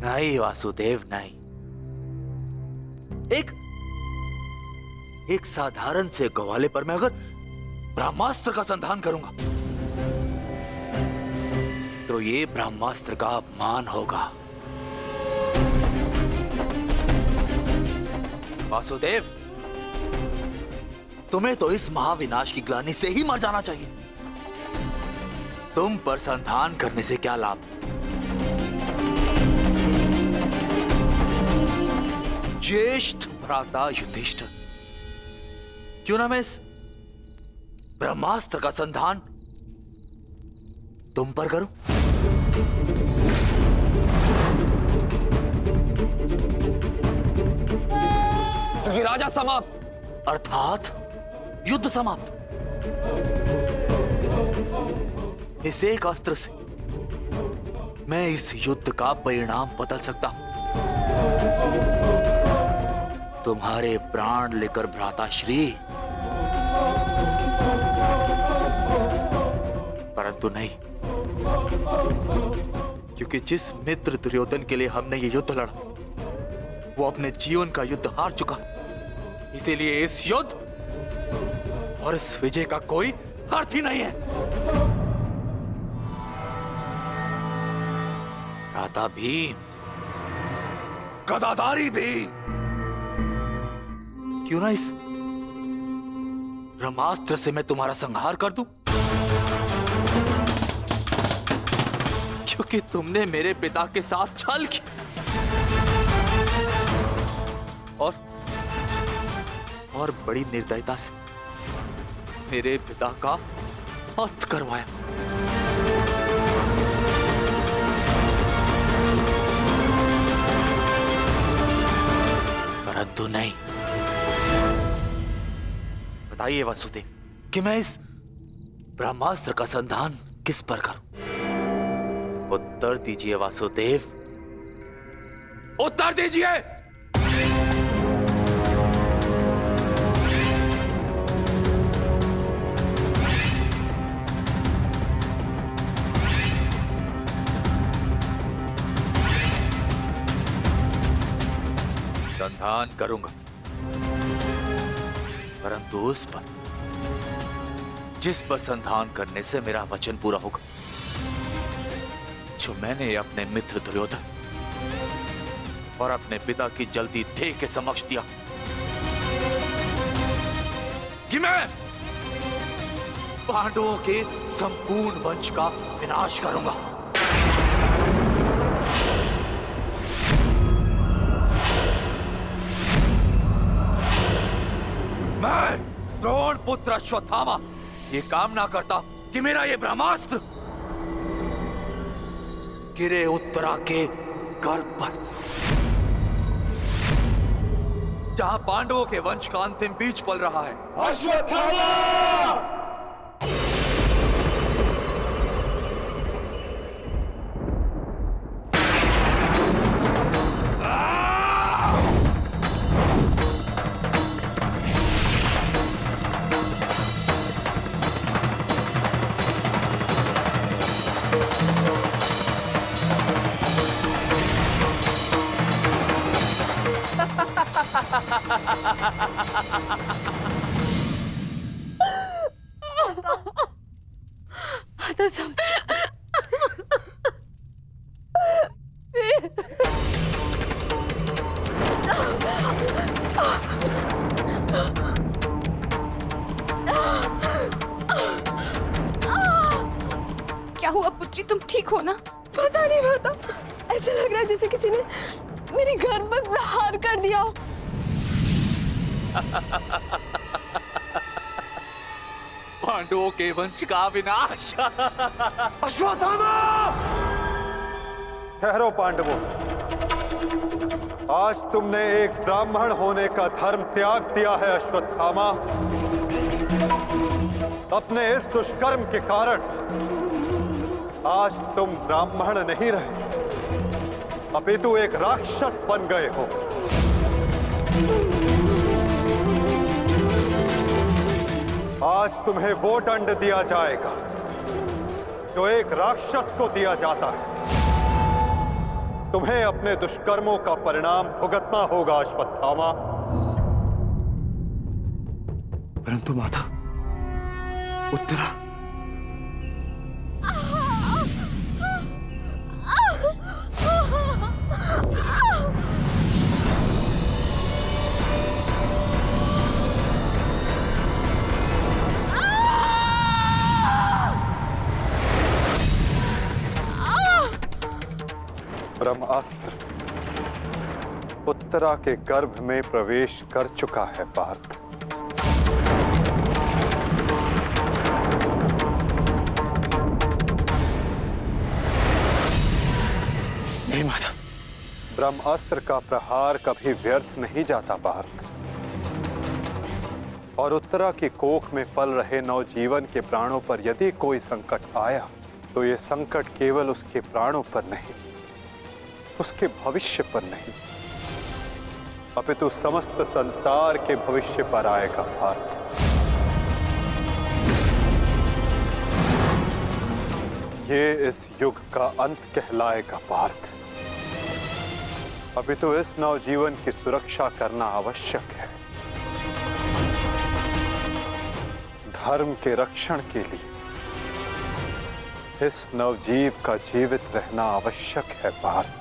नहीं वासुदेव नहीं। एक साधारण से ग्वाले पर मैं अगर ब्रह्मास्त्र का संधान करूंगा तो ये ब्रह्मास्त्र का अपमान होगा। वासुदेव, तुम्हें तो इस महाविनाश की ग्लानि से ही मर जाना चाहिए। तुम पर संधान करने से क्या लाभ? ज्येष्ठ भ्राता युधिष्ठिर, क्यों ना मैं इस ब्रह्मास्त्र का संधान तुम पर करूं? राजा समाप्त, अर्थात युद्ध समाप्त। इस एक अस्त्र से मैं इस युद्ध का परिणाम बदल सकता हूं। तुम्हारे प्राण लेकर भ्राताश्री, परंतु नहीं, क्योंकि जिस मित्र दुर्योधन के लिए हमने ये युद्ध लड़ा वो अपने जीवन का युद्ध हार चुका। इसीलिए इस युद्ध और इस विजय का कोई अर्थ ही नहीं है। भ्राता भीम, गदाधारी भीम, क्यों ना इस ब्रह्मास्त्र से मैं तुम्हारा संहार कर दूं? क्योंकि तुमने मेरे पिता के साथ छल किया और बड़ी निर्दयता से मेरे पिता का अंत करवाया। परंतु नहीं। बताइए वासुदेव कि मैं इस ब्रह्मास्त्र का संधान किस पर करूं? उत्तर दीजिए वासुदेव, उत्तर दीजिए। संधान करूंगा, परंतु उस पर जिस पर संधान करने से मेरा वचन पूरा होगा, जो मैंने अपने मित्र दुर्योधन और अपने पिता की जल्दी देह के समक्ष दिया कि मैं पांडवों के संपूर्ण वंश का विनाश करूंगा। मैं द्रोण पुत्र अश्वत्थामा ये कामना करता कि मेरा ये ब्रह्मास्त्र गिरे उत्तरा के गर्भ पर, जहां पांडवों के वंश का अंतिम बीज पल रहा है। अश्वत्थामा! क्या हुआ पुत्री, तुम ठीक हो ना? पता नहीं माता, ऐसा लग रहा है जैसे किसी ने मेरे घर पर प्रहार कर दिया हो। पांडवों के वंश का विनाश। अश्वत्थामा! ठहरो पांडवों, आज तुमने एक ब्राह्मण होने का धर्म त्याग दिया है। अश्वत्थामा, अपने इस दुष्कर्म के कारण आज तुम ब्राह्मण नहीं रहे, अपितु एक राक्षस बन गए हो। आज तुम्हें वो दंड दिया जाएगा जो एक राक्षस को दिया जाता है। तुम्हें अपने दुष्कर्मों का परिणाम भुगतना होगा अश्वत्थामा। परंतु माता, उत्तरा ब्रह्मास्त्र उत्तरा के गर्भ में प्रवेश कर चुका है पार्थ। नहीं माता, ब्रह्मास्त्र का प्रहार कभी व्यर्थ नहीं जाता पार्थ। और उत्तरा की कोख में पल रहे नवजीवन के प्राणों पर यदि कोई संकट आया तो ये संकट केवल उसके प्राणों पर नहीं, उसके भविष्य पर नहीं, अपितु समस्त संसार के भविष्य पर आएगा पार्थ। ये इस युग का अंत कहलाएगा पार्थ। अपितु इस नवजीवन की सुरक्षा करना आवश्यक है। धर्म के रक्षण के लिए इस नवजीव का जीवित रहना आवश्यक है पार्थ।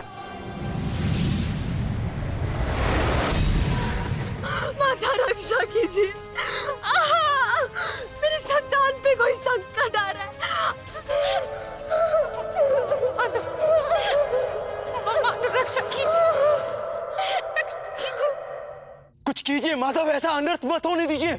माता रक्षा कीजिए, मेरी संतान पे कोई संकट आ रहा है। माता रक्षा कीजिए, रक्षा कीजिए। कुछ कीजिए माता, वैसा अनर्थ मत होने दीजिए।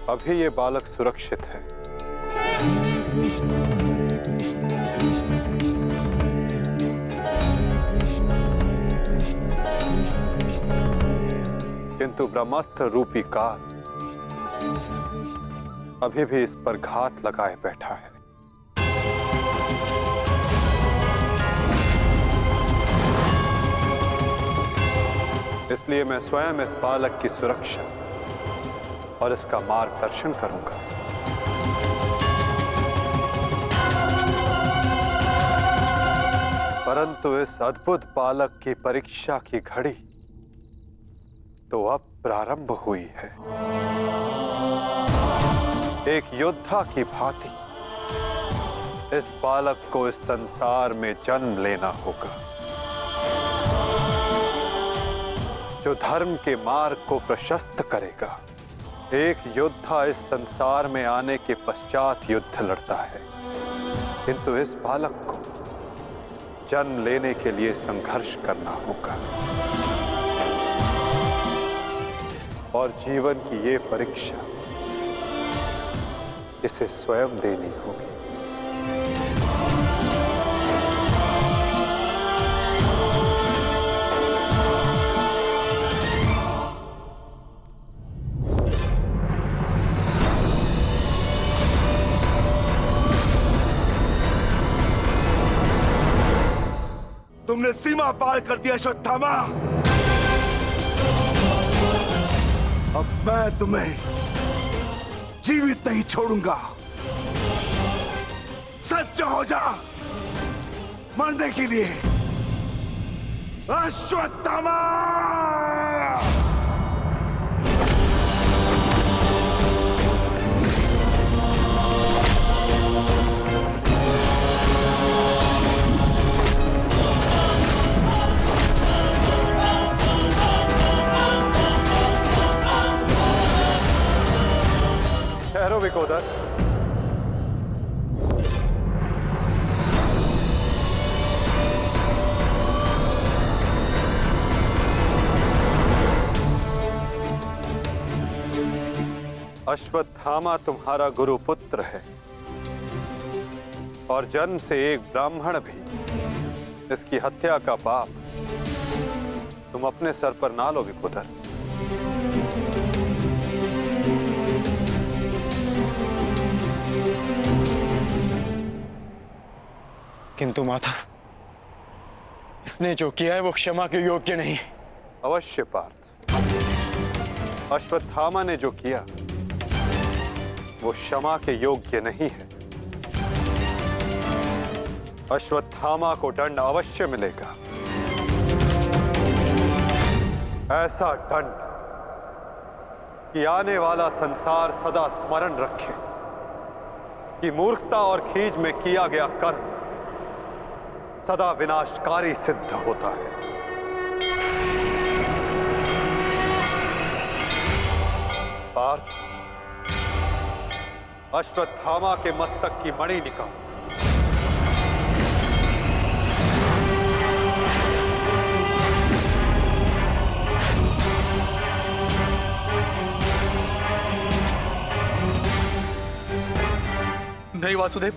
अभी ये बालक सुरक्षित है। किंतु ब्रह्मास्त्र रूपी काल अभी भी इस पर घात लगाए बैठा है। इसलिए मैं स्वयं इस बालक की सुरक्षा और इसका मार्गदर्शन करूंगा। परंतु इस अद्भुत बालक की परीक्षा की घड़ी तो अब प्रारंभ हुई है। एक योद्धा की भांति इस बालक को इस संसार में जन्म लेना होगा, जो धर्म के मार्ग को प्रशस्त करेगा। एक योद्धा इस संसार में आने के पश्चात युद्ध लड़ता है, किंतु इस बालक को जन्म लेने के लिए संघर्ष करना होगा और जीवन की ये परीक्षा इसे स्वयं देनी होगी। तुमने सीमा पार कर दिया अश्वत्थामा। अब मैं तुम्हें जीवित नहीं छोड़ूंगा। सच्च हो जा मरने के लिए अश्वत्थामा। ठहरो विकोदर। अश्वत्थामा तुम्हारा गुरु पुत्र है और जन्म से एक ब्राह्मण भी। इसकी हत्या का पाप तुम अपने सर पर ना लो विकोदर। किंतु माता, इसने जो किया है वो क्षमा के योग्य नहीं। अवश्य पार्थ, अश्वत्थामा ने जो किया वो क्षमा के योग्य नहीं है। अश्वत्थामा को दंड अवश्य मिलेगा, ऐसा दंड कि आने वाला संसार सदा स्मरण रखे कि मूर्खता और खीज में किया गया कर्म सदा विनाशकारी सिद्ध होता है। पार्थ, अश्वत्थामा के मस्तक की मणि निकाल। नहीं वासुदेव,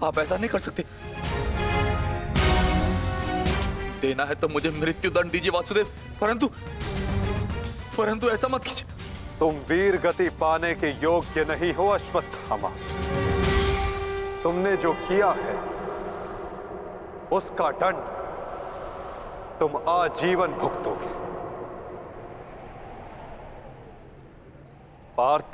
आप ऐसा नहीं कर सकते। देना है तो मुझे मृत्यु दंड दीजिए वासुदेव, परंतु ऐसा मत कीजिए। तुम वीर गति पाने के योग्य नहीं हो अश्वत्थामा। तुमने जो किया है उसका दंड तुम आजीवन भुगतोगे। पार्थ,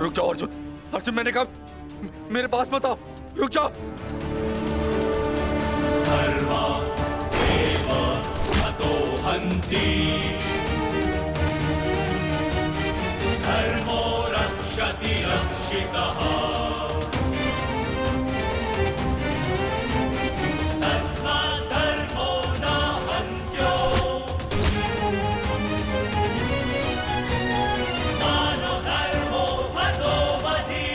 रुक जाओ अर्जुन। अर्जुन, मैंने कहा मेरे पास मत आओ, रुक जाओ। धर्मो रक्षति रक्षितः। तस्मात् धर्मो न हन्त्यो। मानो धर्मो हतो वधि।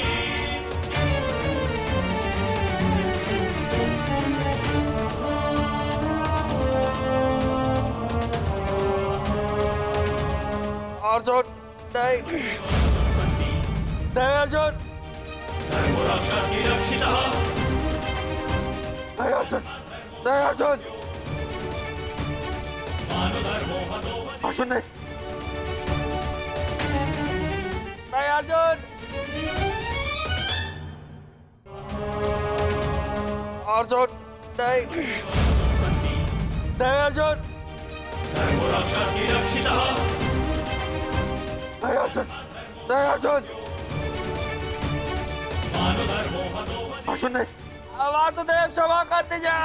अर्जुन, नहीं अर्जुन। धर्मो रक्षति रक्षितः। नहीं अर्जुन, नहीं अर्जुन। मानो धर्मो हतो वधि। अर्जुन नहीं, नहीं अर्जुन। अर्जुन नहीं नहीं अर्जुन धर्मरक्षा की रक्षितः नहीं अर्जुन नहीं अर्जुन मानो धर्मो हतो बधि अर्जुन नहीं वासुदेव क्षमा कर दीजिए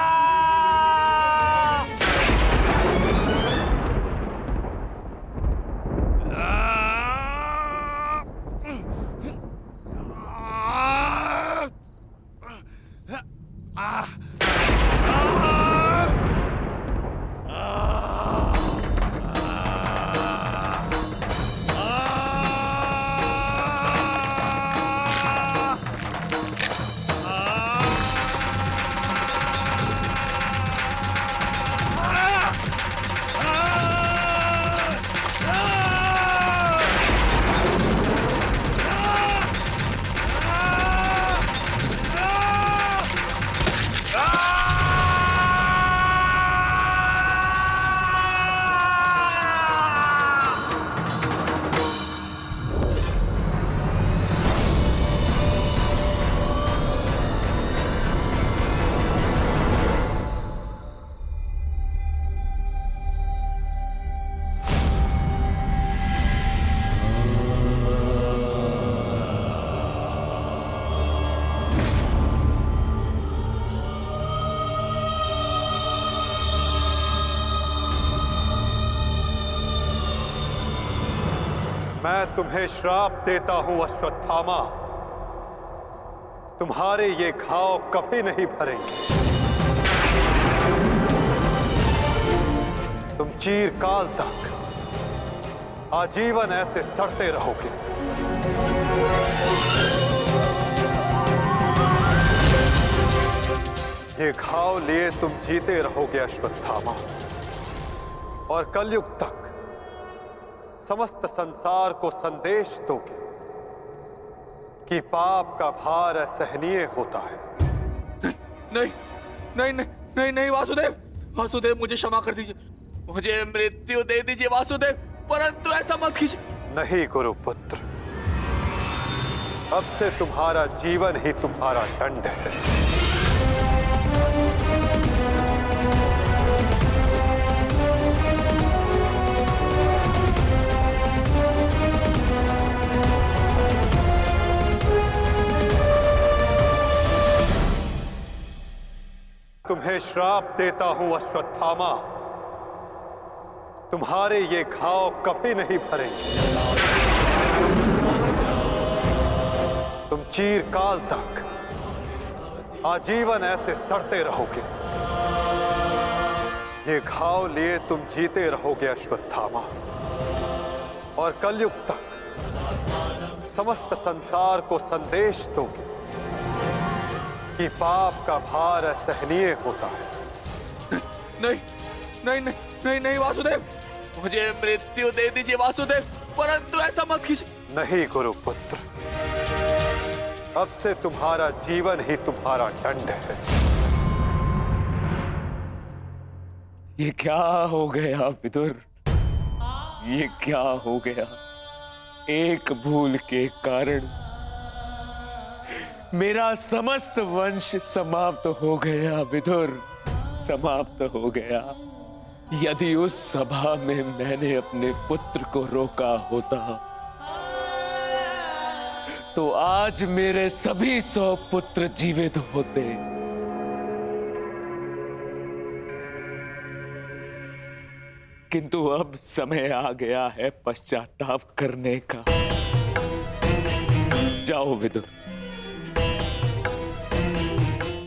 मैं तुम्हें श्राप देता हूं अश्वत्थामा, तुम्हारे ये घाव कभी नहीं भरेंगे। तुम चीरकाल तक आजीवन ऐसे सड़ते रहोगे। ये घाव लिए तुम जीते रहोगे अश्वत्थामा, और कलयुग तक समस्त संसार को संदेश दोगे कि पाप का भार असहनीय होता है। नहीं नहीं नहीं नहीं नहीं वासुदेव, वासुदेव मुझे क्षमा कर दीजिए, मुझे मृत्यु दे दीजिए वासुदेव, परंतु ऐसा मत कीजिए। नहीं गुरुपुत्र, अब से तुम्हारा जीवन ही तुम्हारा दंड है। तुम्हें श्राप देता हूं अश्वत्थामा, तुम्हारे ये घाव कभी नहीं भरेंगे। तुम चीरकाल तक आजीवन ऐसे सड़ते रहोगे। ये घाव लिए तुम जीते रहोगे अश्वत्थामा, और कलयुग तक समस्त संसार को संदेश दोगे कि पाप का भार असहनीय होता है। नहीं नहीं नहीं नहीं नहीं वासुदेव, मुझे मृत्यु दे दीजिए वासुदेव, परंतु ऐसा मत कीजिए। नहीं गुरुपुत्र, अब से तुम्हारा जीवन ही तुम्हारा दंड है। ये क्या हो गया विदुर, ये क्या हो गया? एक भूल के कारण मेरा समस्त वंश समाप्त हो गया विदुर, समाप्त हो गया। यदि उस सभा में मैंने अपने पुत्र को रोका होता तो आज मेरे सभी 100 पुत्र जीवित होते। किंतु अब समय आ गया है पश्चाताप करने का। जाओ विदुर,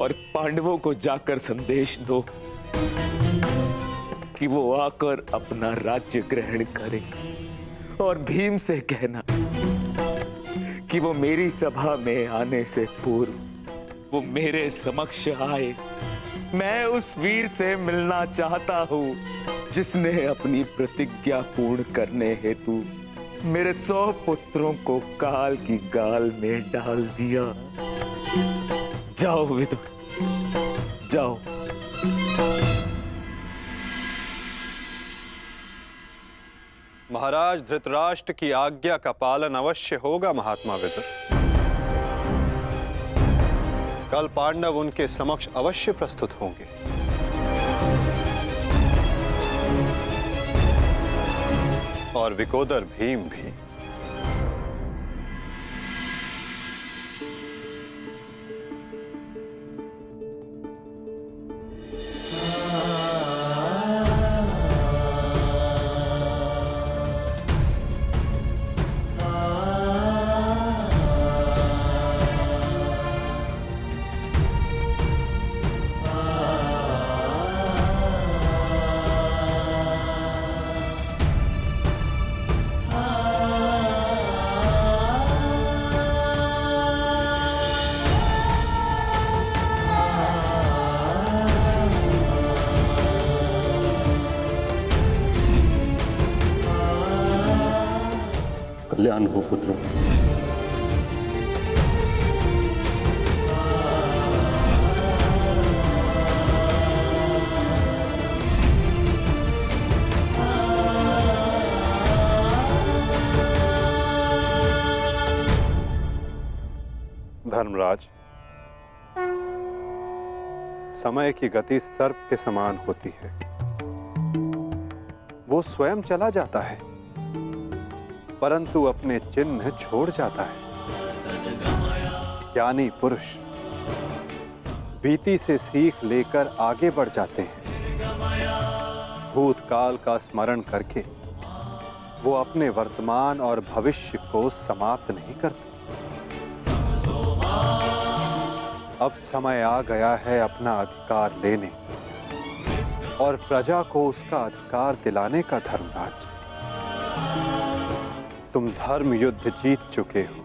और पांडवों को जाकर संदेश दो कि वो आकर अपना राज्य ग्रहण करें, और भीम से कहना कि वो मेरी सभा में आने से पूर्व वो मेरे समक्ष आए। मैं उस वीर से मिलना चाहता हूं जिसने अपनी प्रतिज्ञा पूर्ण करने हेतु मेरे 100 पुत्रों को काल की गाल में डाल दिया। जाओ विदुर, जाओ। महाराज धृतराष्ट्र की आज्ञा का पालन अवश्य होगा महात्मा विदुर। कल पांडव उनके समक्ष अवश्य प्रस्तुत होंगे। और विकोदर भीम भी। कल्याण हो पुत्रों। धर्मराज, समय की गति सर्प के समान होती है। वो स्वयं चला जाता है परंतु अपने चिन्ह छोड़ जाता है। ज्ञानी पुरुष बीती से सीख लेकर आगे बढ़ जाते हैं। भूतकाल का स्मरण करके वो अपने वर्तमान और भविष्य को समाप्त नहीं करते। अब समय आ गया है अपना अधिकार लेने और प्रजा को उसका अधिकार दिलाने का। धर्मराज, तुम धर्म युद्ध जीत चुके हो,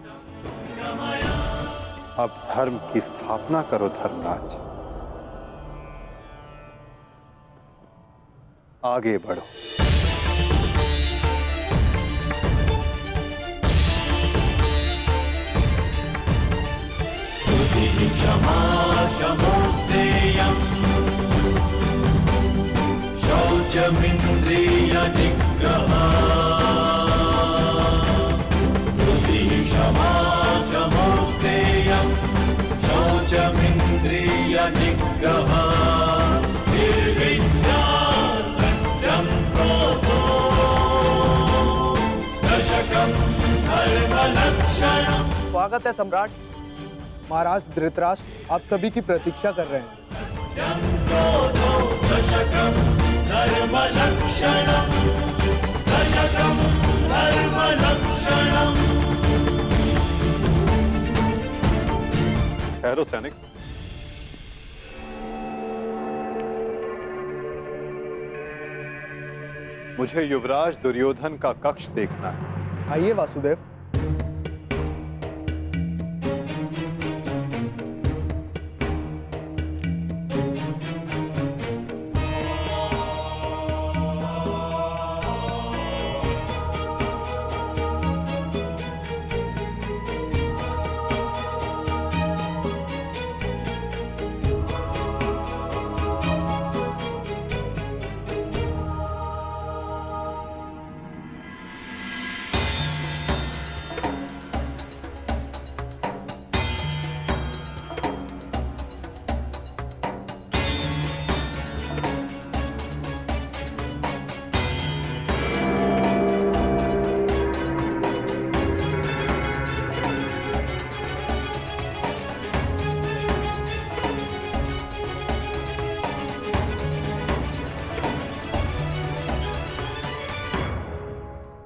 अब धर्म की स्थापना करो। धर्मराज, आगे बढ़ो। क्षमा शमोस्तेयम् शौचमिन्द्रिय निग्रहा क्षमा शमोस्तेयम् शौचमिन्द्रिय निग्रहा निर्विद्या सत्यं क्रोधो दशकं धर्मलक्षणम्। स्वागत है सम्राट। महाराज धृतराष्ट्र आप सभी की प्रतीक्षा कर रहे हैं। दशकं धर्मलक्षणम् दशकं धर्मलक्षणम्। ठहरो सैनिक। मुझे युवराज दुर्योधन का कक्ष देखना है। आइए वासुदेव।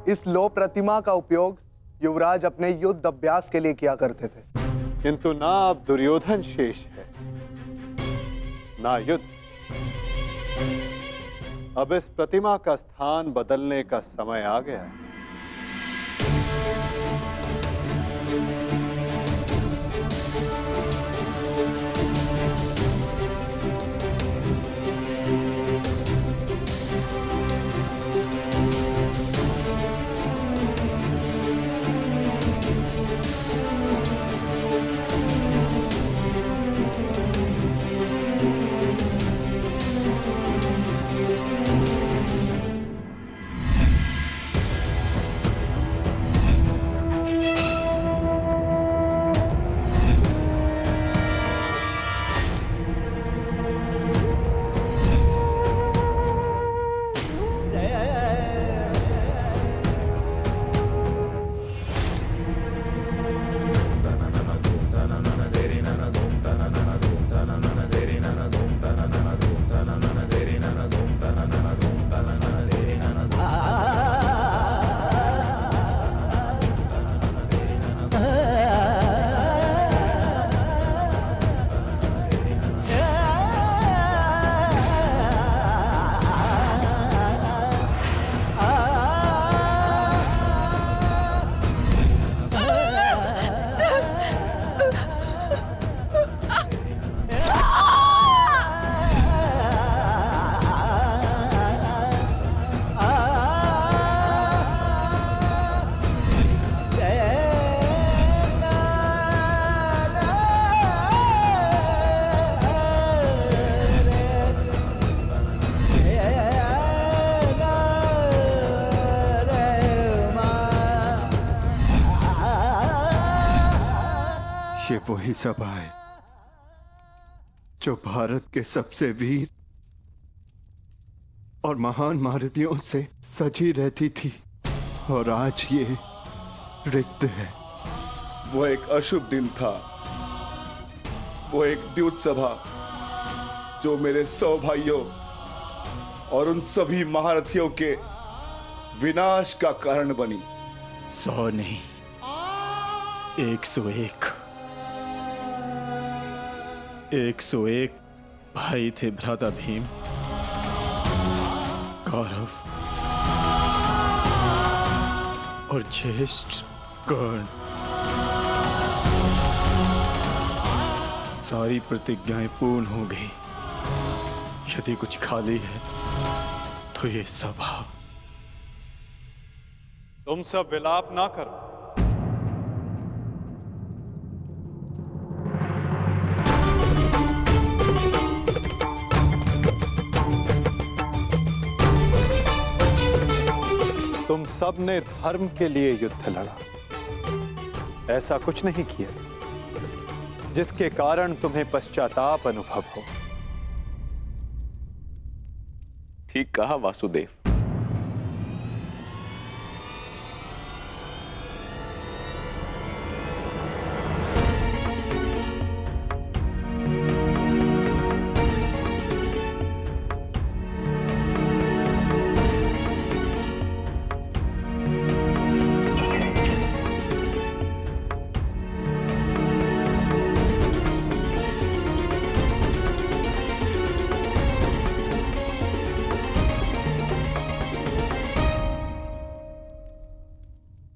इस लो प्रतिमा का उपयोग युवराज अपने युद्ध अभ्यास के लिए किया करते थे। किंतु ना अब दुर्योधन शेष है, ना युद्ध। अब इस प्रतिमा का स्थान बदलने का समय आ गया है। ये वही सभा है जो भारत के सबसे वीर और महान महारथियों से सजी रहती थी, और आज ये रिक्त है। वो एक अशुभ दिन था, वो एक द्यूत सभा जो मेरे 100 भाइयों और उन सभी महारथियों के विनाश का कारण बनी। 100 नहीं, 101 101 भाई थे भ्राता भीम, कौरव और ज्येष्ठ कर्ण। सारी प्रतिज्ञाएं पूर्ण हो गई। यदि कुछ खाली है तो ये सभा। तुम सब विलाप ना करो। तुम सब ने धर्म के लिए युद्ध लड़ा, ऐसा कुछ नहीं किया जिसके कारण तुम्हें पश्चाताप अनुभव हो। ठीक कहा वासुदेव।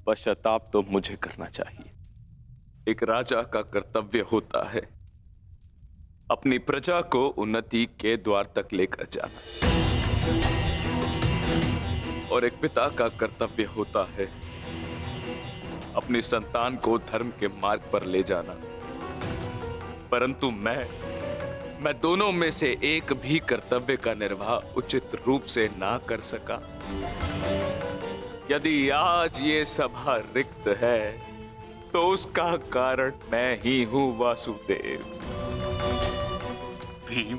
पश्चाताप तो मुझे करना चाहिए। एक राजा का कर्तव्य होता है अपनी प्रजा को उन्नति के द्वार तक लेकर जाना, और एक पिता का कर्तव्य होता है अपनी संतान को धर्म के मार्ग पर ले जाना। परंतु मैं दोनों में से एक भी कर्तव्य का निर्वाह उचित रूप से ना कर सका। यदि आज ये सभा रिक्त है तो उसका कारण मैं ही हूं वासुदेव। भीम,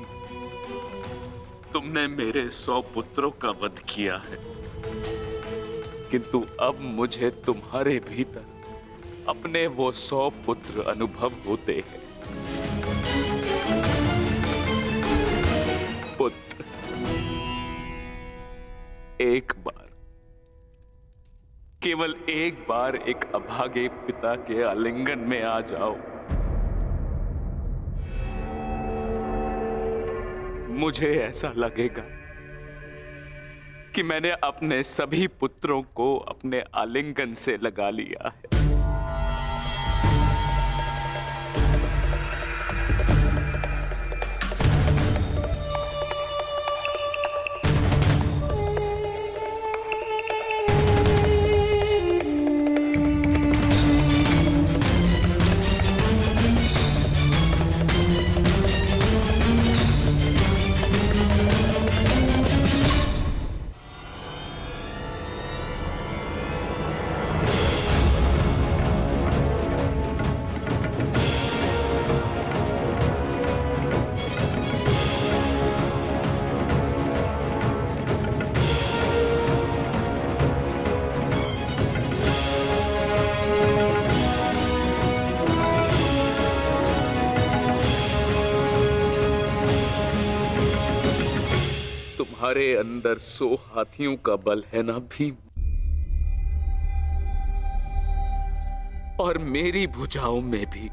तुमने मेरे 100 पुत्रों का वध किया है, किंतु अब मुझे तुम्हारे भीतर अपने वो 100 पुत्र अनुभव होते हैं। पुत्र, एक बार, केवल एक बार एक अभागे पिता के आलिंगन में आ जाओ। मुझे ऐसा लगेगा कि मैंने अपने सभी पुत्रों को अपने आलिंगन से लगा लिया है। तुम्हारे अंदर 100 हाथियों का बल है ना भीम, और मेरी भुजाओं में भी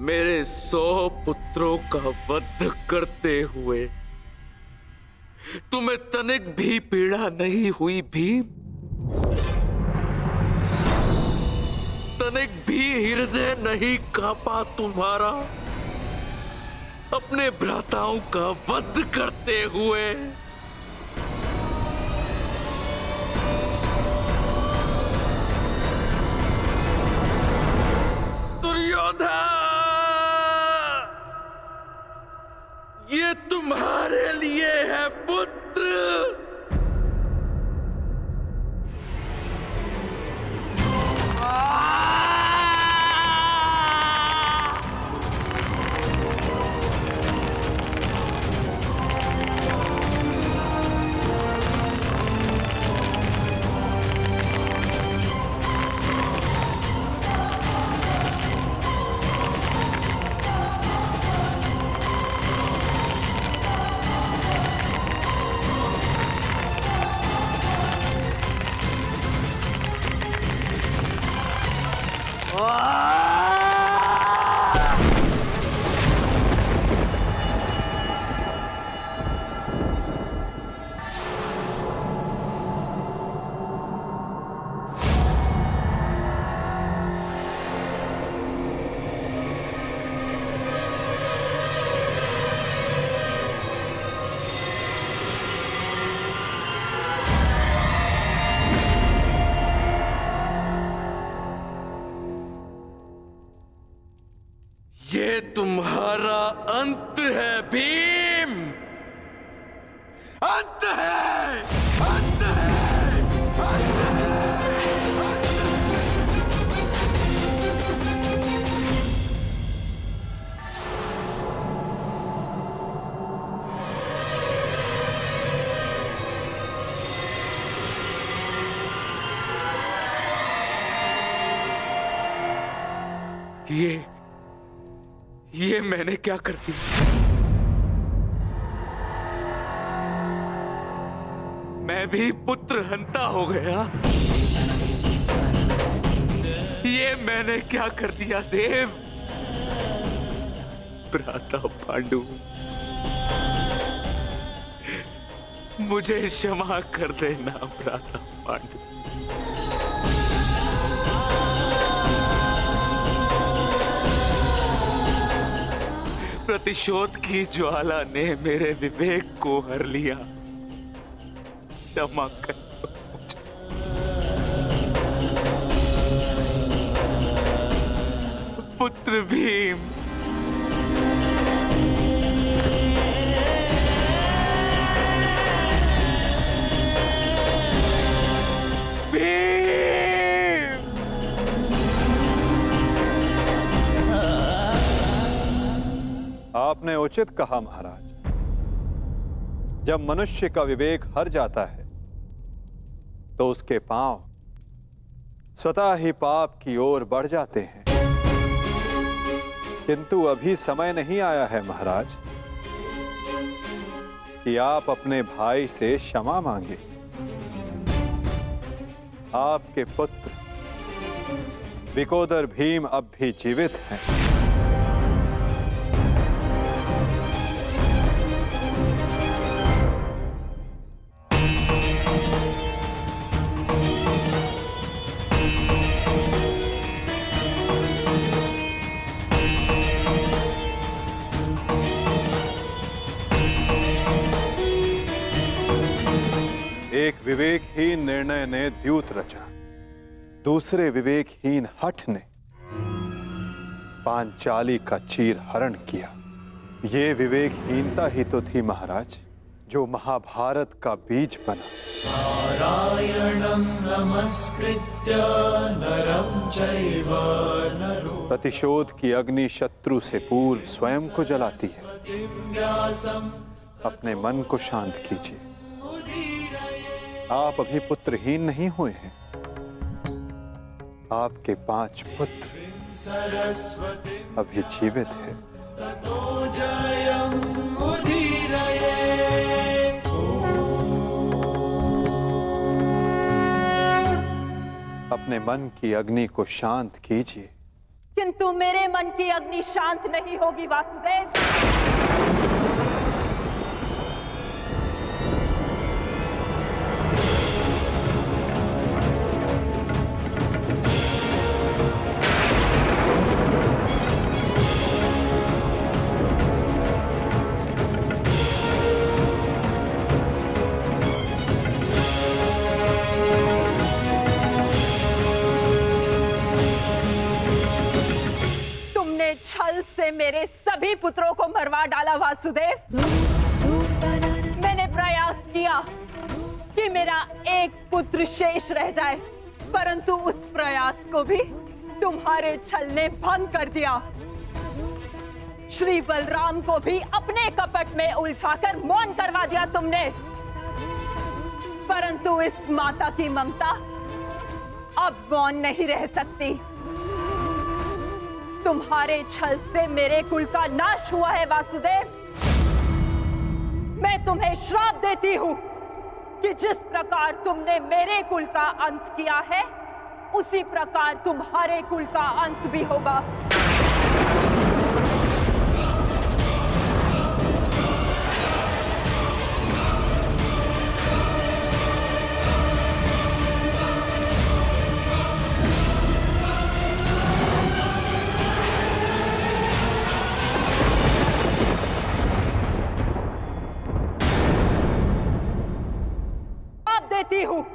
मेरे 100 पुत्रों का वध करते हुए तुम्हें तनिक भी पीड़ा नहीं हुई भीम। तनिक भी हृदय नहीं कांपा तुम्हारा अपने भ्राताओं का वध करते हुए। दुर्योधन, ये तुम्हारे लिए है पुत्र। ये तुम्हारा अंत है भीम, अंत है, अंत है, अंत है। ये मैंने क्या कर दिया? मैं भी पुत्र हंता हो गया। ये मैंने क्या कर दिया देव? भ्राता पांडु, मुझे क्षमा कर देना भ्राता पांडु। प्रतिशोध की ज्वाला ने मेरे विवेक को हर लिया। क्षमा कर मुझे। पुत्र भीम, आपने उचित कहा महाराज। जब मनुष्य का विवेक हर जाता है तो उसके पांव स्वतः ही पाप की ओर बढ़ जाते हैं। किंतु अभी समय नहीं आया है महाराज कि आप अपने भाई से क्षमा मांगे। आपके पुत्र विकोदर भीम अब भी जीवित हैं। एक विवेकहीन निर्णय ने द्यूत रचा, दूसरे विवेकहीन हठ ने पांचाली का चीर हरण किया। ये विवेकहीनता ही तो थी महाराज जो महाभारत का बीज बना। नारायणं नमस्कृत्य नरं चैव नरोत्तमं प्रतिशोध की अग्नि शत्रु से पूर्व स्वयं को जलाती है। व्यासं अपने मन को शांत कीजिए। आप अभी पुत्रहीन नहीं हुए हैं। आपके 5 पुत्र सरस्वती अभी जीवित हैं। ततो जयं मुदीरये। अपने मन की अग्नि को शांत कीजिए। किंतु मेरे मन की अग्नि शांत नहीं होगी वासुदेव। छल से मेरे सभी पुत्रों को मरवा डाला वासुदेव। मैंने प्रयास किया कि मेरा एक पुत्र शेष रह जाए, परंतु उस प्रयास को भी तुम्हारे छल ने भंग कर दिया। श्री बलराम को भी अपने कपट में उलझाकर मौन करवा दिया तुमने, परंतु इस माता की ममता अब मौन नहीं रह सकती। तुम्हारे छल से मेरे कुल का नाश हुआ है वासुदेव। मैं तुम्हें श्राप देती हूं कि जिस प्रकार तुमने मेरे कुल का अंत किया है, उसी प्रकार तुम्हारे कुल का अंत भी होगा।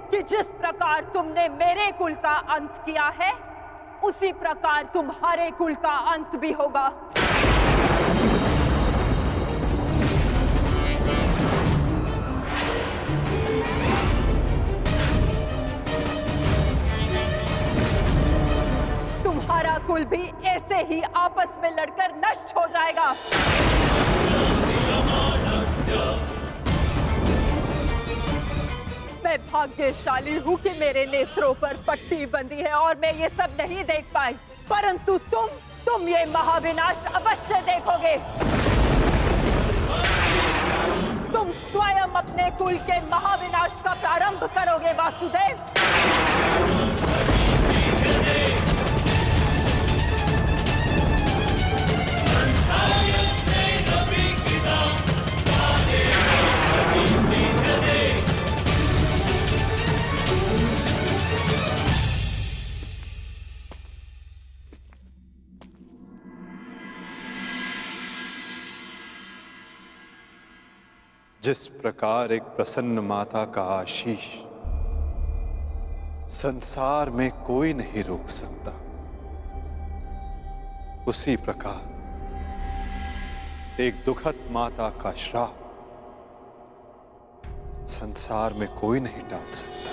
कि जिस प्रकार तुमने मेरे कुल का अंत किया है, उसी प्रकार तुम्हारे कुल का अंत भी होगा। तुम्हारा कुल भी ऐसे ही आपस में लड़कर नष्ट हो जाएगा। मैं भाग्यशाली हूँ कि मेरे नेत्रों पर पट्टी बंधी है और मैं ये सब नहीं देख पाई, परंतु तुम ये महाविनाश अवश्य देखोगे। तुम स्वयं अपने कुल के महाविनाश का प्रारंभ करोगे वासुदेव। जिस प्रकार एक प्रसन्न माता का आशीष संसार में कोई नहीं रोक सकता, उसी प्रकार एक दुखद माता का श्राप संसार में कोई नहीं टाल सकता।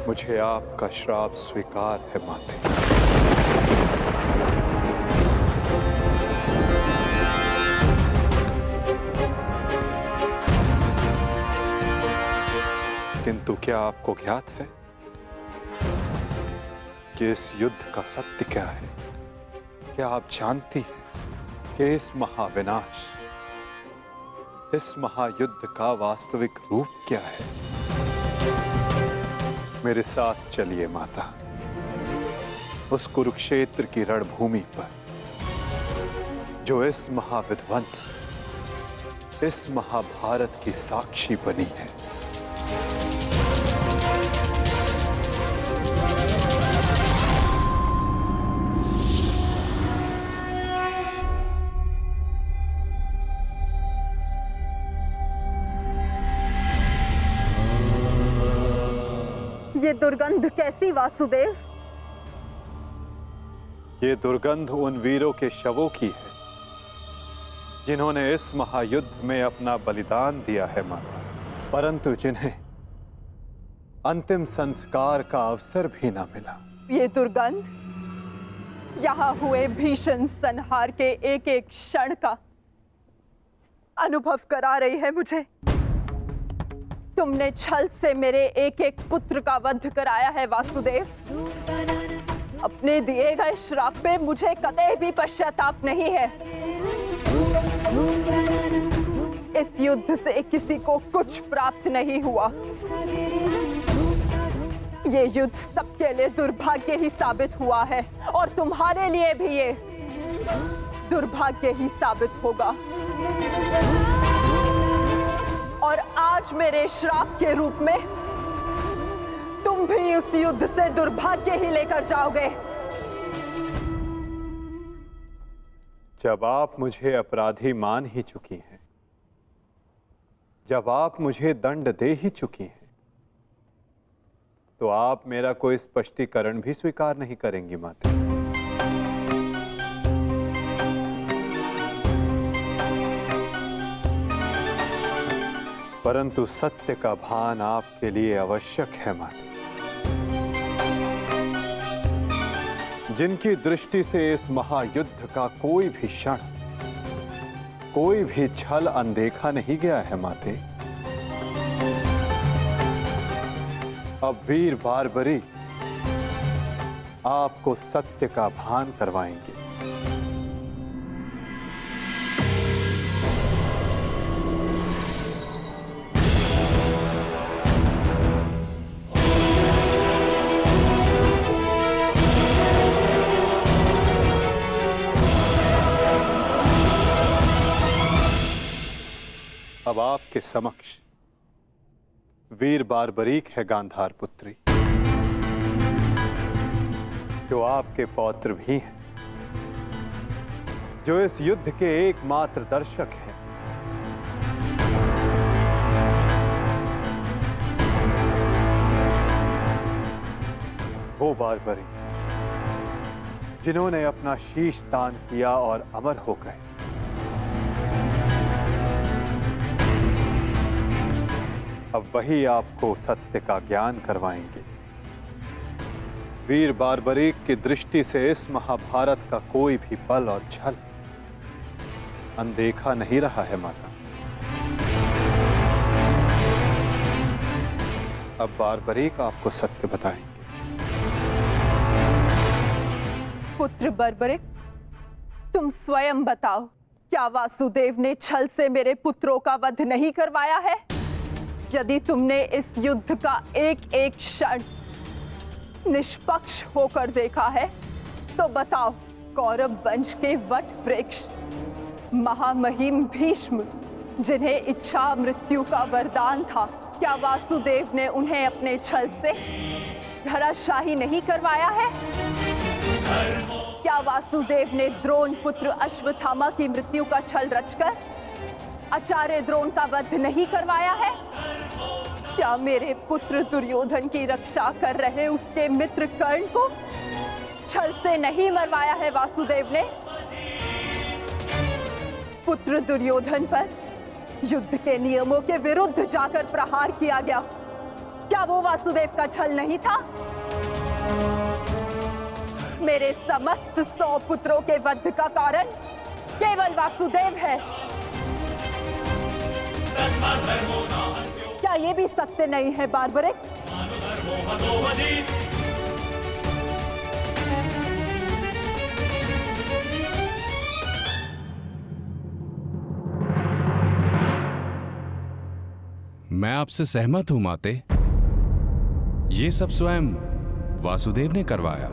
मुझे आपका श्राप स्वीकार है माते। किंतु क्या आपको ज्ञात है कि इस युद्ध का सत्य क्या है? क्या आप जानती हैं कि इस महाविनाश, इस महायुद्ध का वास्तविक रूप क्या है? मेरे साथ चलिए माता, उस कुरुक्षेत्र की रणभूमि पर जो इस महाविध्वंस, इस महाभारत की साक्षी बनी है। ये दुर्गंध कैसी वासुदेव? ये दुर्गंध उन वीरों के शवों की है जिन्होंने इस महायुद्ध में अपना बलिदान दिया है माता, परंतु जिन्हें अंतिम संस्कार का अवसर भी ना मिला। ये दुर्गंध यहाँ हुए भीषण संहार के एक एक क्षण का अनुभव करा रही है मुझे। तुमने छल से मेरे एक एक पुत्र का वध कराया है वासुदेव। अपने दिए गए श्राप पे मुझे कतई भी पश्चाताप नहीं है। इस युद्ध से किसी को कुछ प्राप्त नहीं हुआ। ये युद्ध सबके लिए दुर्भाग्य ही साबित हुआ है और तुम्हारे लिए भी ये दुर्भाग्य ही साबित होगा। और आज मेरे श्राप के रूप में तुम भी उस युद्ध से दुर्भाग्य ही लेकर जाओगे। जब आप मुझे अपराधी मान ही चुकी हैं, जब आप मुझे दंड दे ही चुकी हैं, तो आप मेरा कोई स्पष्टीकरण भी स्वीकार नहीं करेंगी माता। परंतु सत्य का भान आपके लिए आवश्यक है माता। जिनकी दृष्टि से इस महायुद्ध का कोई भी क्षण, कोई भी छल अनदेखा नहीं गया है माते, अब वीर बारबरी आपको सत्य का भान करवाएंगे। अब आपके समक्ष वीर बारबरीक है गांधार पुत्री, जो आपके पौत्र भी हैं, जो इस युद्ध के एकमात्र दर्शक हैं। वो बारबरी जिन्होंने अपना शीश दान किया और अमर हो गए। अब वही आपको सत्य का ज्ञान करवाएंगे। वीर बारबरीक की दृष्टि से इस महाभारत का कोई भी बल और छल अनदेखा नहीं रहा है माता। अब बारबरीक आपको सत्य बताएंगे। पुत्र बर्बरिक, तुम स्वयं बताओ, क्या वासुदेव ने छल से मेरे पुत्रों का वध नहीं करवाया है? यदि तुमने इस युद्ध का एक एक क्षण निष्पक्ष होकर देखा है, तो बताओ, कौरव वंश के वट वृक्ष महामहिम भीष्म, जिन्हें इच्छा मृत्यु का वरदान था, क्या वासुदेव ने उन्हें अपने छल से धराशाही नहीं करवाया है? क्या वासुदेव ने द्रोण पुत्र अश्वत्थामा की मृत्यु का छल रचकर आचार्य द्रोण का वध नहीं करवाया है? क्या मेरे पुत्र दुर्योधन की रक्षा कर रहे उसके मित्र कर्ण को छल से नहीं मरवाया है वासुदेव ने? पुत्र दुर्योधन पर युद्ध के नियमों के विरुद्ध जाकर प्रहार किया गया, क्या वो वासुदेव का छल नहीं था? मेरे समस्त 100 पुत्रों के वध का कारण केवल वासुदेव है। क्या ये भी सत्य नहीं है बारबरिक? मैं आपसे सहमत हूं माते। ये सब स्वयं वासुदेव ने करवाया।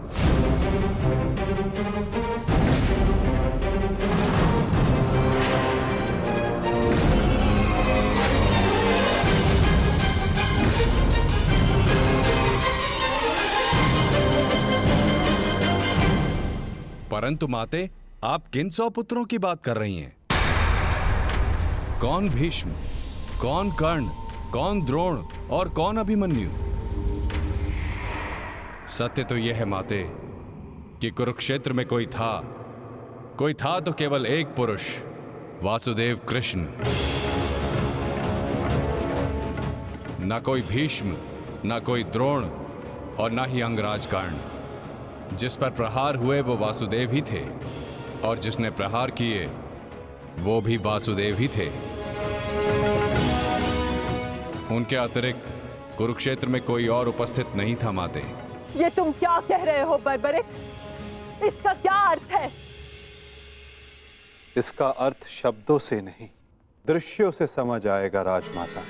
परंतु माते, आप किन 100 पुत्रों की बात कर रही हैं? कौन भीष्म, कौन कर्ण, कौन द्रोण और कौन अभिमन्यु? सत्य तो यह है माते कि कुरुक्षेत्र में कोई था तो केवल एक पुरुष, वासुदेव कृष्ण। न कोई भीष्म, न कोई द्रोण और न ही अंगराज कर्ण। जिस पर प्रहार हुए वो वासुदेव ही थे, और जिसने प्रहार किए वो भी वासुदेव ही थे। उनके अतिरिक्त कुरुक्षेत्र में कोई और उपस्थित नहीं था माते। ये तुम क्या कह रहे हो बर्बरिक? इसका क्या अर्थ है? इसका अर्थ शब्दों से नहीं, दृश्यों से समझ आएगा राजमाता।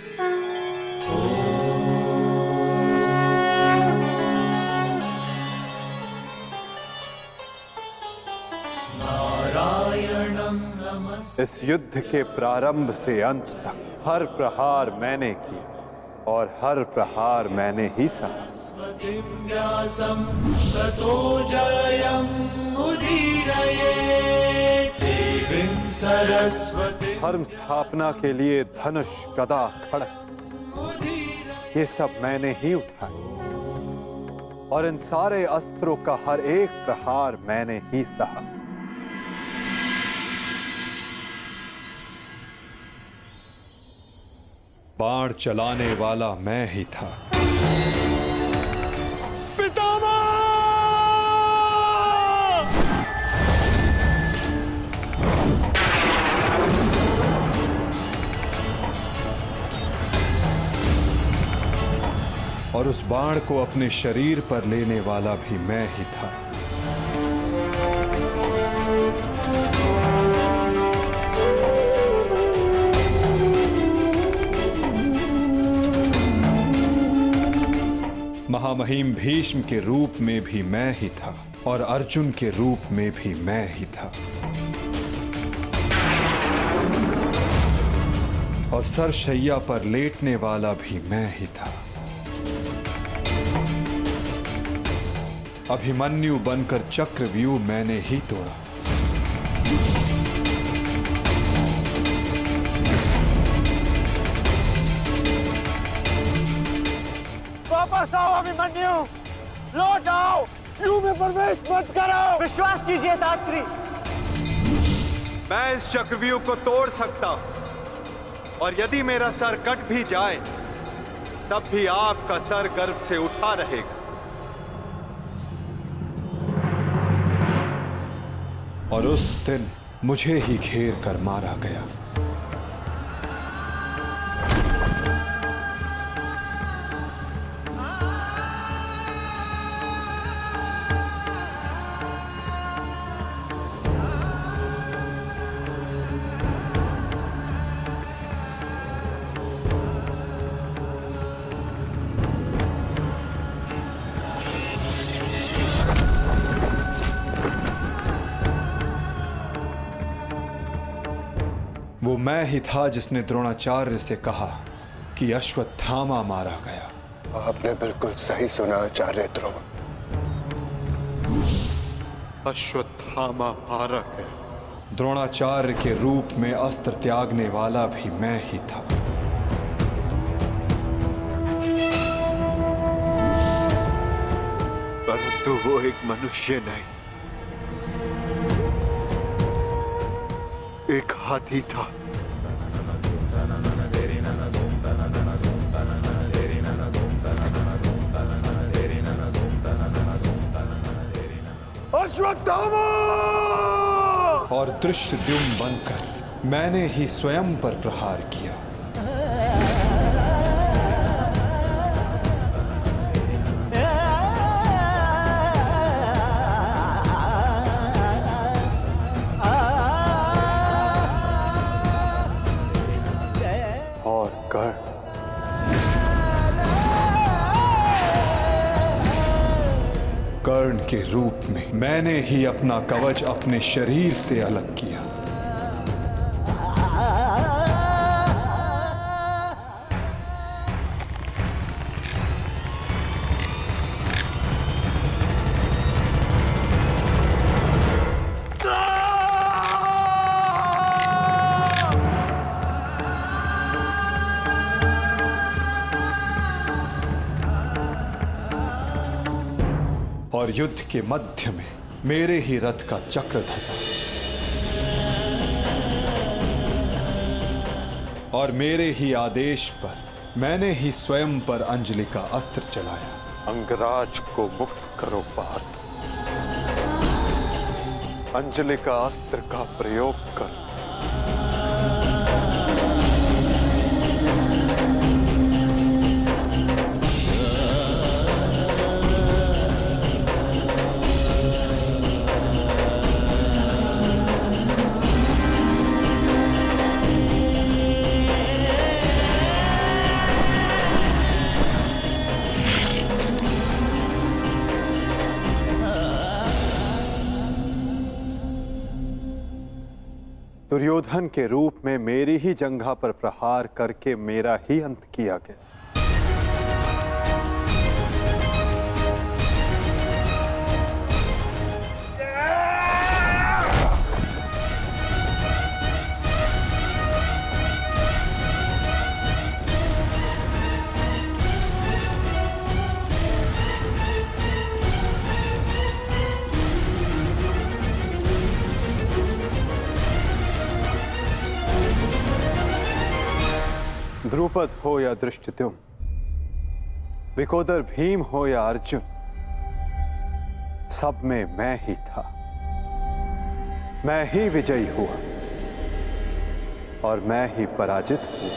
इस युद्ध के प्रारंभ से अंत तक हर प्रहार मैंने किया और हर प्रहार मैंने ही सहा। धर्म स्थापना के लिए धनुष, गदा, खड्ग, ये सब मैंने ही उठाए और इन सारे अस्त्रों का हर एक प्रहार मैंने ही सहा। बाण चलाने वाला मैं ही था। पितामह! और उस बाण को अपने शरीर पर लेने वाला भी मैं ही था। महामहिम भीष्म के रूप में भी मैं ही था और अर्जुन के रूप में भी मैं ही था। और सरशैया पर लेटने वाला भी मैं ही था। अभिमन्यु बनकर चक्रव्यूह मैंने ही तोड़ा। वापस आओ अभिमन्यु, लौट आओ, यूं में प्रवेश मत करो। विश्वास कीजिए दात्री। मैं इस चक्रव्यूह को तोड़ सकता हूं, और यदि मेरा सर कट भी जाए तब भी आपका सर गर्भ से उठा रहेगा। और उस दिन मुझे ही घेर कर मारा गया। वो मैं ही था जिसने द्रोणाचार्य से कहा कि अश्वत्थामा मारा गया। आपने बिल्कुल सही सुना आचार्य द्रोण। अश्वत्थामा मारा गया। द्रोणाचार्य के रूप में अस्त्र त्यागने वाला भी मैं ही था। परंतु वो एक मनुष्य नहीं, एक हाथी था। अश्वत्थामा! और दृष्टद्युम्न बनकर मैंने ही स्वयं पर प्रहार किया। और कर्ण के रूप में मैंने ही अपना कवच अपने शरीर से अलग किया। और युद्ध के मध्य में मेरे ही रथ का चक्र धंसा और मेरे ही आदेश पर मैंने ही स्वयं पर अंजलि का अस्त्र चलाया। अंगराज को मुक्त करो पार्थ। अंजलि का अस्त्र का प्रयोग करो। दुर्योधन के रूप में मेरी ही जंघा पर प्रहार करके मेरा ही अंत किया गया। द्रुपद हो या धृष्टद्युम्न, विकोदर भीम हो या अर्जुन, सब में मैं ही था। मैं ही विजयी हुआ और मैं ही पराजित हुआ।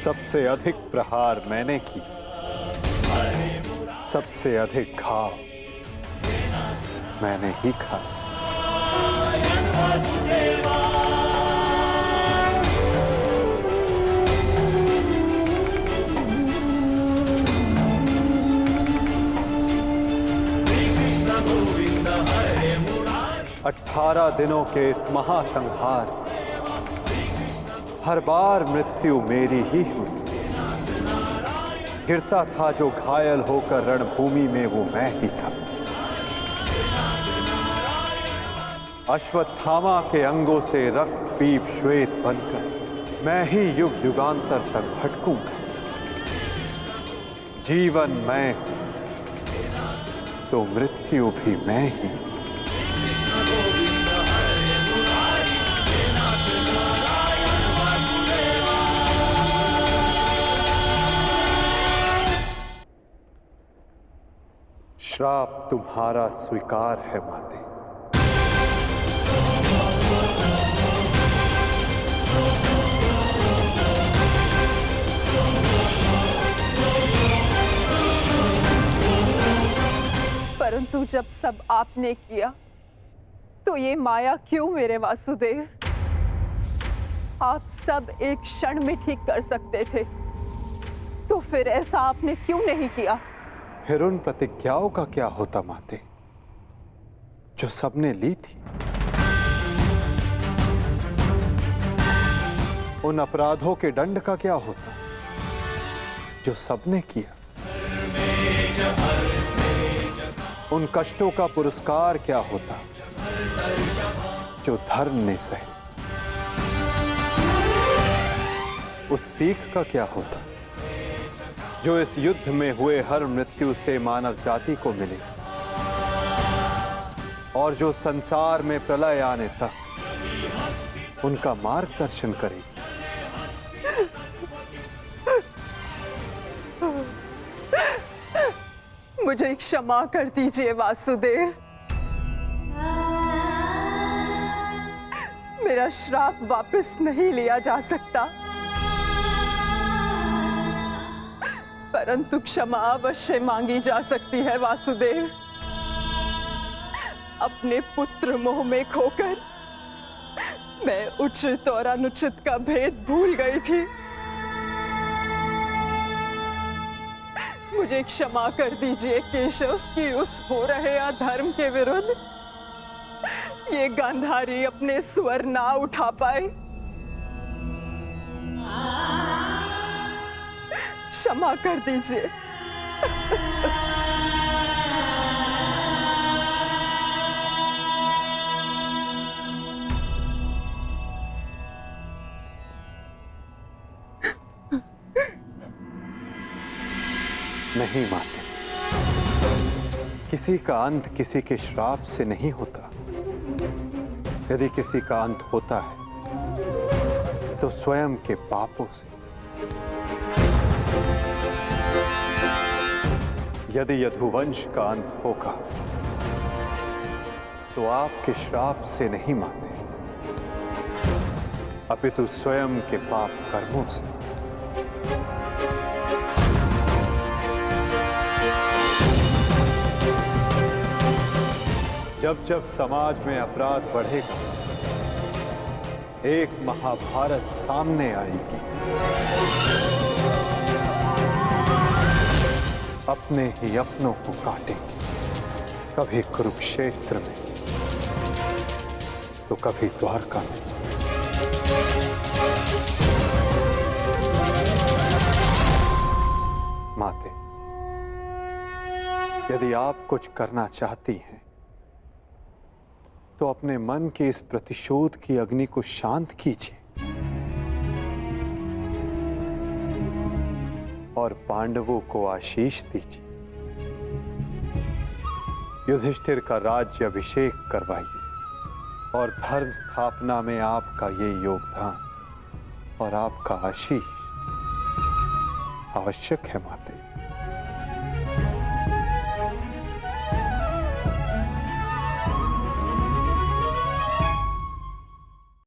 सबसे अधिक प्रहार मैंने की, सबसे अधिक घाव मैंने ही खाया। 18 दिनों के इस महासंहार हर बार मृत्यु मेरी ही हुई। गिरता था जो घायल होकर रणभूमि में वो मैं ही था। अश्वत्थामा के अंगों से रक्त पीप श्वेत बनकर मैं ही युग युगांतर तक भटकूंगा। जीवन मैं हूं, तो मृत्यु भी मैं ही। श्राप तुम्हारा स्वीकार है माते। परंतु जब सब आपने किया तो ये माया क्यों मेरे वासुदेव? आप सब एक क्षण में ठीक कर सकते थे, तो फिर ऐसा आपने क्यों नहीं किया? फिर उन प्रतिज्ञाओं का क्या होता माते, जो सबने ली थी? उन अपराधों के दंड का क्या होता, जो सबने किया? उन कष्टों का पुरस्कार क्या होता, जो धर्म ने सहे? उस सीख का क्या होता, जो इस युद्ध में हुए हर मृत्यु से मानव जाति को मिले, और जो संसार में प्रलय आने तक उनका मार्गदर्शन करेगी? मुझे क्षमा कर दीजिए वासुदेव। मेरा श्राप वापस नहीं लिया जा सकता, परंतु क्षमा अवश्य मांगी जा सकती है वासुदेव। अपने पुत्र मोह में खोकर मैं उचित और अनुचित का भेद भूल गई थी। मुझे क्षमा कर दीजिए केशव कि उस हो रहे अधर्म के विरुद्ध ये गांधारी अपने स्वर ना उठा पाए। क्षमा कर दीजिए। नहीं माते, किसी का अंत किसी के श्राप से नहीं होता। यदि किसी का अंत होता है तो स्वयं के पापों से। यदि यदुवंश का अंत होगा तो आपके श्राप से नहीं माते, अपितु स्वयं के पाप कर्मों से। जब जब समाज में अपराध बढ़ेगा, एक महाभारत सामने आएगी। अपने ही अपनों को काटे, कभी कुरुक्षेत्र में तो कभी द्वारका में। माते, यदि आप कुछ करना चाहती हैं तो अपने मन के इस प्रतिशोध की अग्नि को शांत कीजिए और पांडवों को आशीष दीजिए। युधिष्ठिर का राज्य अभिषेक करवाइए और धर्म स्थापना में आपका ये योगदान और आपका आशीष आवश्यक है माते।